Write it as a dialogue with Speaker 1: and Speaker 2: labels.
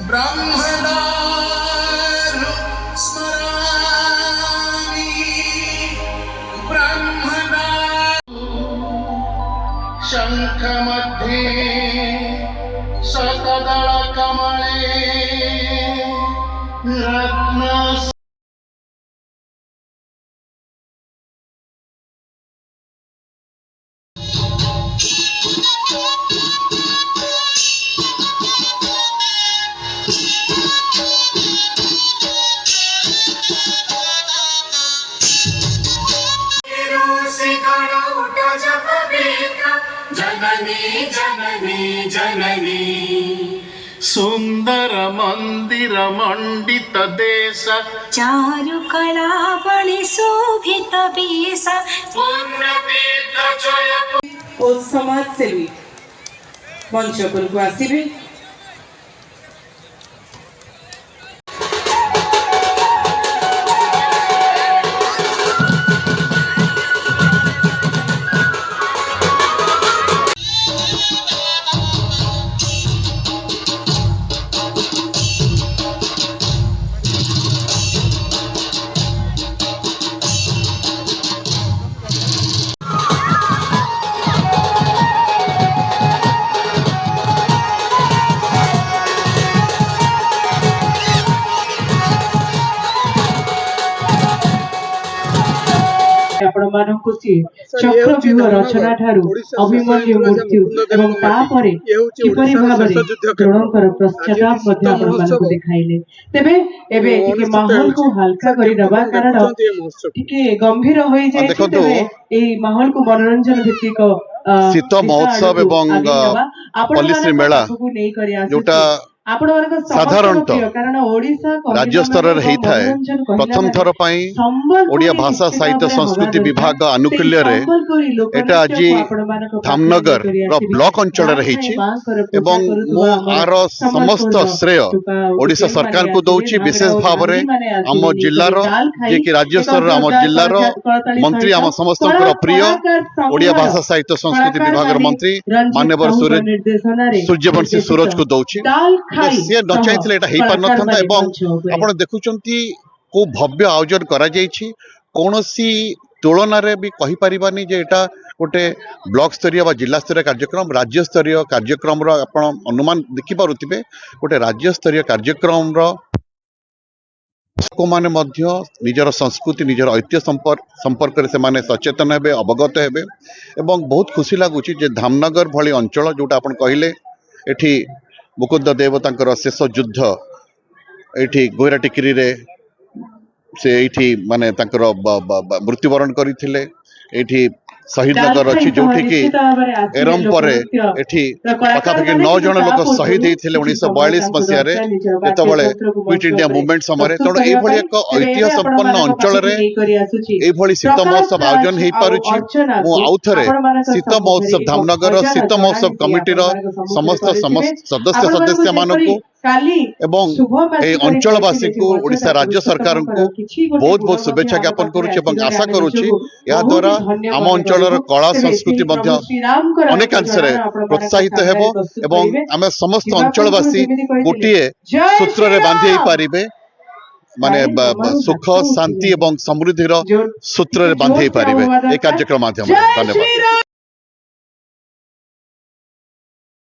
Speaker 1: ब्रह्मदारु स्मरामि ब्रह्मदारु शङ्खमध्ये शतदलकमले रत्न जननी जननी जननी सुंदर मंदिर मंडित देश
Speaker 2: चारु कलावली शोभित वेश
Speaker 3: ओ समाजसेवी मंच उपरକୁ ଆସିବେ। ଆପଣମାନଙ୍କୁ ଚକ୍ରବ୍ୟୁହ ରଚନା ଠାରୁ ଅଭିମନ୍ୟୁ ମୃତ୍ୟୁ ଏବଂ ତାପରେ କିପରି ଭାବରେ ଦ୍ରୋଣଙ୍କର ପଶ୍ଚାତାପ ମଧ୍ୟ ଆପଣମାନଙ୍କୁ ଦେଖାଇଲେ। ତେବେ ଏବେ ଟିକେ ମାହୋଲକୁ ହାଲକା କରିଦେବା, କାରଣ ଟିକେ ଗମ୍ଭୀର ହୋଇଯାଇଛି। ତେବେ ଏହି ମାହୋଲକୁ ମନୋରଞ୍ଜନ ଭିତ୍ତିକ
Speaker 4: ଶୀତ ମହୋତ୍ସବ ଏବଂ ପଲ୍ଲିଶ୍ରୀ ମେଳା ଯୋଉଟା ସାଧାରଣତଃ राज्य स्तर प्रथम थर ओडिया भाषा साहित्य संस्कृति विभाग आनुकूल्य एटा आज धामनगर ब्लॉक अंचल आर समस्त श्रेय ओडिशा सरकार को दौची। विशेष भाव में आम जिलार जे कि राज्य स्तर आम जिलार मंत्री आम समस्त प्रिय ओडिया भाषा साहित्य संस्कृति विभाग मंत्री मान्यवर सूर्यवंशी सूरज को दौची। सी न चाहिए आप देखुंती को भव्य आयोजन करा कौन सी तुलन भी कहीपरानी जे एटा गोटे ब्लॉक स्तरीय जिला स्तरीय कार्यक्रम राज्य स्तरीय कार्यक्रम आप अनुमान देखिपे गोटे राज्य स्तरीय कार्यक्रम मैंने निजर संस्कृति निजर ऐतिह्य संपर्क से माने सचेतन हे अवगत हे बहुत खुशी लगुच धामनगर भली अंचल जोटा आप कहले एठी मुकुंद देव तांकर शेष युद्ध एठी गोरा टिकरी रे से एठी माने तांकर मृत्युवरण करथिले। एठी शहीद नगर अच्छी जो एरम पर पाखापाखि 9 जन लोक शहीद होते 1942 मसीह जितेबाला क्विट इंडिया मूवमेंट समय तेणु ये एक ऐतिह्य संपन्न अंचल शीत महोत्सव आयोजन हो पारुछि। आउ थे शीत महोत्सव धामनगर शीत महोत्सव कमिटीर समस्त सदस्य सदस्य मानक एवं अंचलवासी को ओडिशा राज्य सरकार को बहुत बहुत शुभेच्छा ज्ञापन करुच्ची आशा करुच्ची या द्वारा आम अंचल कला संस्कृति अनेकांश प्रोत्साहित हेबो आम समस्त अंचलवासी गोटे सूत्र रे बांधि पारिबे माने सुख शांति एवं समृद्धि सूत्र रे बांधि पारिबे ए कार्यक्रम माध्यम। धन्यवाद।